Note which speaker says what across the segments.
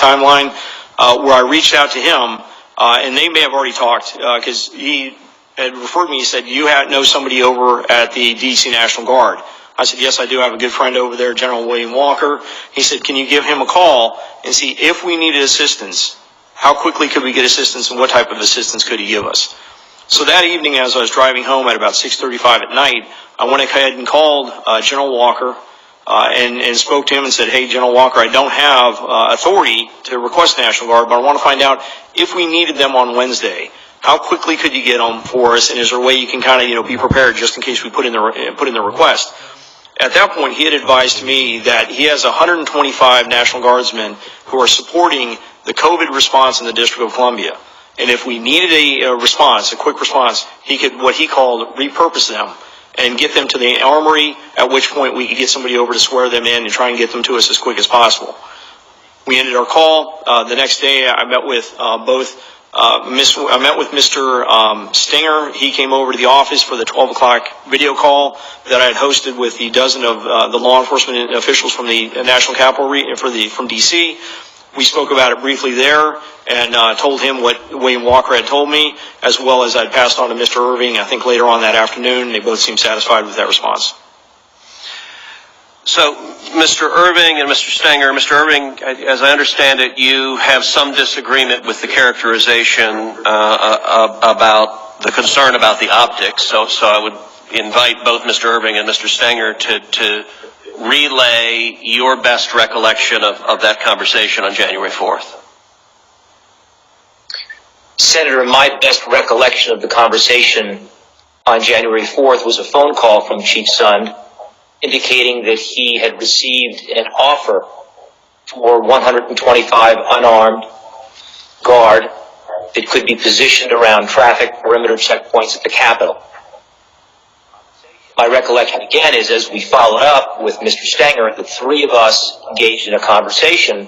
Speaker 1: timeline where I reached out to him, and they may have already talked because he had referred me. He said, "You know somebody over at the D.C. National Guard?" I said, "Yes, I do. I have a good friend over there, General William Walker." He said, "Can you give him a call and see if we needed assistance? How quickly could we get assistance, and what type of assistance could he give us?" So that evening, as I was driving home at about 6:35 at night, I went ahead and called General Walker and spoke to him and said, "Hey, General Walker, I don't have authority to request National Guard, but I want to find out if we needed them on Wednesday. How quickly could you get them for us? And is there a way you can kind of, be prepared just in case we put in the request?" At that point, he had advised me that he has 125 National Guardsmen who are supporting the COVID response in the District of Columbia. And if we needed a response, a quick response, he could, what he called, repurpose them and get them to the armory, at which point we could get somebody over to swear them in and try and get them to us as quick as possible. We ended our call. The next day, I met with Mr. Stinger. He came over to the office for the 12 o'clock video call that I had hosted with the dozen of the law enforcement officials from the National Capital from D.C. We spoke about it briefly there and told him what William Walker had told me, as well as I'd passed on to Mr. Irving, I think later on that afternoon. They both seemed satisfied with that response.
Speaker 2: So, Mr. Irving and Mr. Stenger, Mr. Irving, as I understand it, you have some disagreement with the characterization about the concern about the optics. So I would invite both Mr. Irving and Mr. Stenger to relay your best recollection of that conversation on January 4th.
Speaker 3: Senator, my best recollection of the conversation on January 4th was a phone call from Chief Sund indicating that he had received an offer for 125 unarmed guard that could be positioned around traffic perimeter checkpoints at the Capitol. My recollection again is, as we followed up with Mr. Stenger, the three of us engaged in a conversation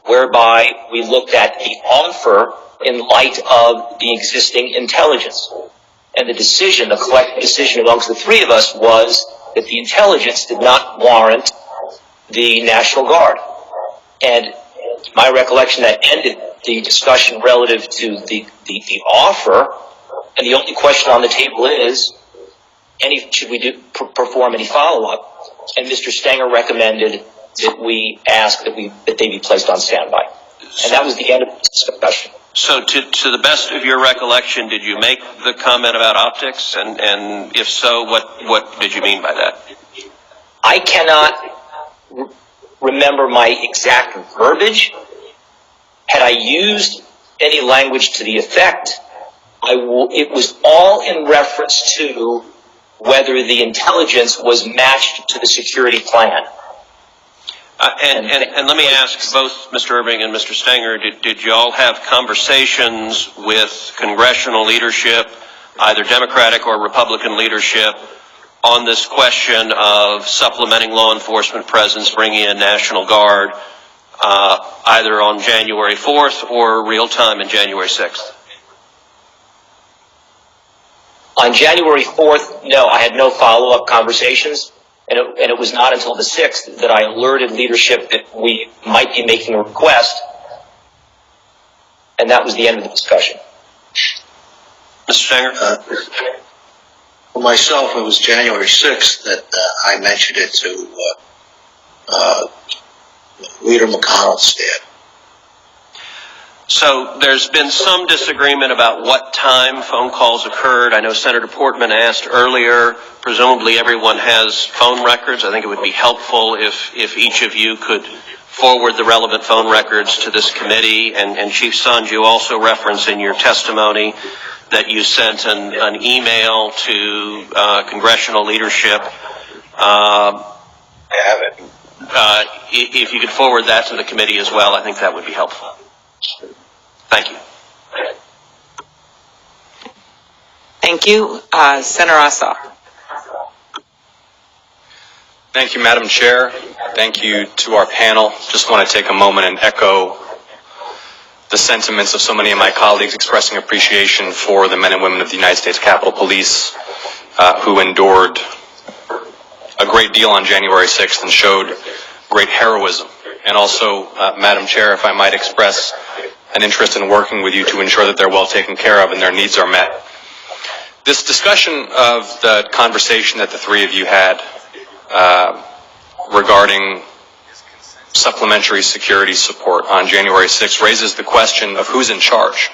Speaker 3: whereby we looked at the offer in light of the existing intelligence. And the decision, the collective decision amongst the three of us, was that the intelligence did not warrant the National Guard. And my recollection, that ended the discussion relative to the offer, and the only question on the table is, should we perform any follow-up? And Mr. Stenger recommended that we ask that they be placed on standby. And that was the end of the discussion.
Speaker 2: So to the best of your recollection, did you make the comment about optics? And if so, what did you mean by that?
Speaker 3: I cannot remember my exact verbiage. Had I used any language to the effect, it was all in reference to whether the intelligence was matched to the security plan.
Speaker 2: And let me ask both Mr. Irving and Mr. Stenger, did you all have conversations with congressional leadership, either Democratic or Republican leadership, on this question of supplementing law enforcement presence, bringing in National Guard, either on January 4th or real time in January 6th?
Speaker 3: On January 4th, no, I had no follow-up conversations. And it was not until the 6th that I alerted leadership that we might be making a request, and that was the end of the discussion.
Speaker 2: Mr. Stenger?
Speaker 4: For myself, it was January 6th that I mentioned it to Leader McConnell's staff.
Speaker 2: So there's been some disagreement about what time phone calls occurred. I know Senator Portman asked earlier, presumably everyone has phone records. I think it would be helpful if each of you could forward the relevant phone records to this committee. And Chief Sund, you also reference in your testimony that you sent an email to congressional leadership.
Speaker 4: I have it.
Speaker 2: If you could forward that to the committee as well, I think that would be helpful. Thank you.
Speaker 5: Thank you. Senator Assar.
Speaker 6: Thank you, Madam Chair. Thank you to our panel. Just want to take a moment and echo the sentiments of so many of my colleagues expressing appreciation for the men and women of the United States Capitol Police who endured a great deal on January 6th and showed great heroism and also, Madam Chair, if I might express an interest in working with you to ensure that they're well taken care of and their needs are met. This discussion of the conversation that the three of you had regarding supplementary security support on January 6th raises the question of who's in charge.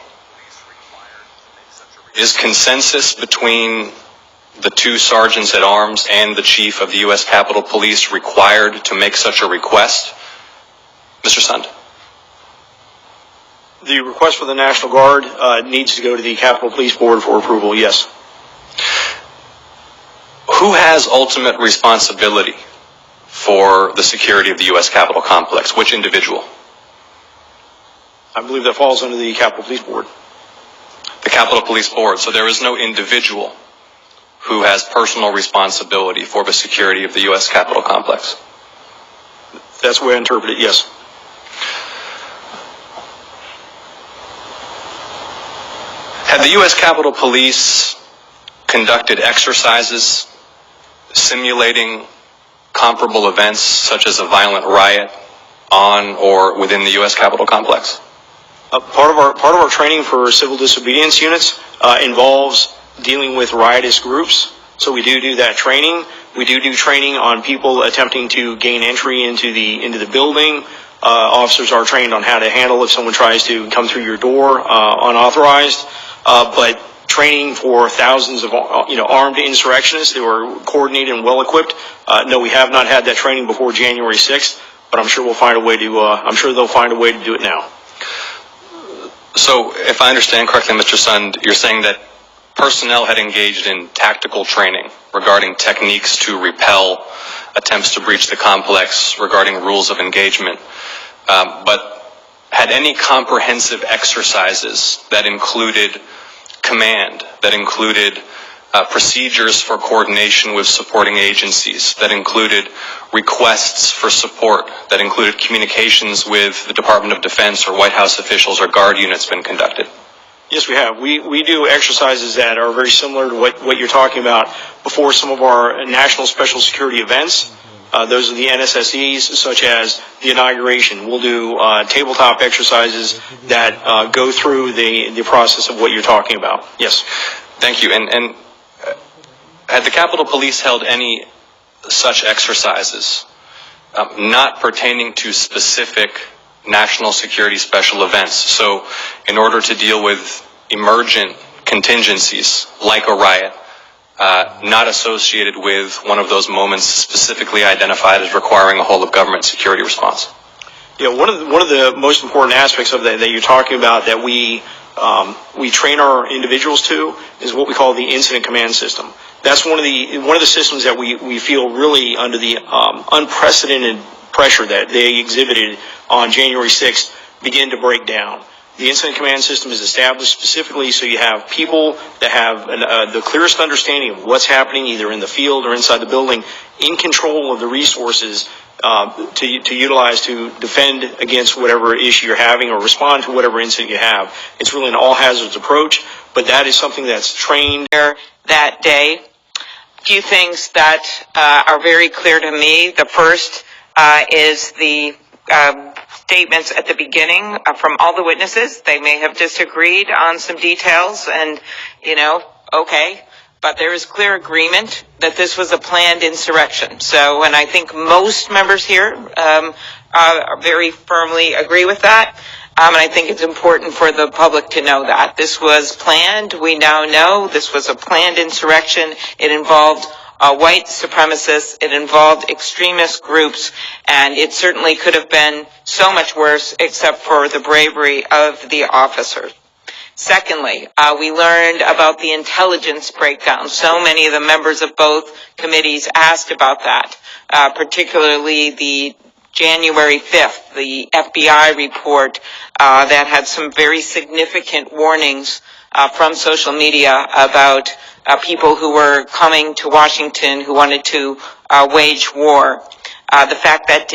Speaker 6: Is consensus between the two sergeants at arms and the chief of the U.S. Capitol Police required to make such a request? Mr. Sund.
Speaker 1: The request for the National Guard needs to go to the Capitol Police Board for approval, yes.
Speaker 6: Who has ultimate responsibility for the security of the U.S. Capitol complex? Which individual?
Speaker 1: I believe that falls under the Capitol Police Board.
Speaker 6: The Capitol Police Board. So there is no individual who has personal responsibility for the security of the U.S. Capitol complex.
Speaker 1: That's the way I interpret it, yes.
Speaker 6: Had the U.S. Capitol Police conducted exercises simulating comparable events such as a violent riot on or within the U.S. Capitol complex?
Speaker 1: Part of our training for civil disobedience units involves dealing with riotous groups. So we do that training. We do training on people attempting to gain entry into the building. Officers are trained on how to handle if someone tries to come through your door unauthorized. But training for thousands of armed insurrectionists who are coordinated and well equipped. No, we have not had that training before January 6th. But I'm sure we'll find a way to. I'm sure they'll find a way to do it now.
Speaker 6: So, if I understand correctly, Mr. Sund, you're saying that personnel had engaged in tactical training regarding techniques to repel attempts to breach the complex, regarding rules of engagement, but had any comprehensive exercises that included command, that included procedures for coordination with supporting agencies, that included requests for support, that included communications with the Department of Defense or White House officials or Guard units been conducted?
Speaker 1: Yes, we have. We do exercises that are very similar to what you're talking about before some of our national special security events. Those are the NSSEs, such as the inauguration. We'll do tabletop exercises that go through the process of what you're talking about. Yes.
Speaker 6: Thank you. And had the Capitol Police held any such exercises, not pertaining to specific national security special events? So in order to deal with emergent contingencies like a riot, not associated with one of those moments specifically identified as requiring a whole of government security response?
Speaker 1: Yeah, one of the most important aspects of that you're talking about that we train our individuals to is what we call the incident command system. That's one of the systems that we feel really under the unprecedented pressure that they exhibited on January 6th begin to break down. The incident command system is established specifically so you have people that have the clearest understanding of what's happening either in the field or inside the building, in control of the resources to utilize to defend against whatever issue you're having or respond to whatever incident you have. It's really an all-hazards approach, but that is something that's trained.
Speaker 5: That day, a few things that are very clear to me. The first is the statements at the beginning from all the witnesses. They may have disagreed on some details and, okay, but there is clear agreement that this was a planned insurrection. So, and I think most members here very firmly agree with that. And I think it's important for the public to know that. This was planned. We now know this was a planned insurrection. It involved white supremacists. It involved extremist groups. And it certainly could have been so much worse except for the bravery of the officers. Secondly, we learned about the intelligence breakdown. So many of the members of both committees asked about that, particularly the January 5th, the FBI report that had some very significant warnings from social media about people who were coming to Washington who wanted to wage war. The fact that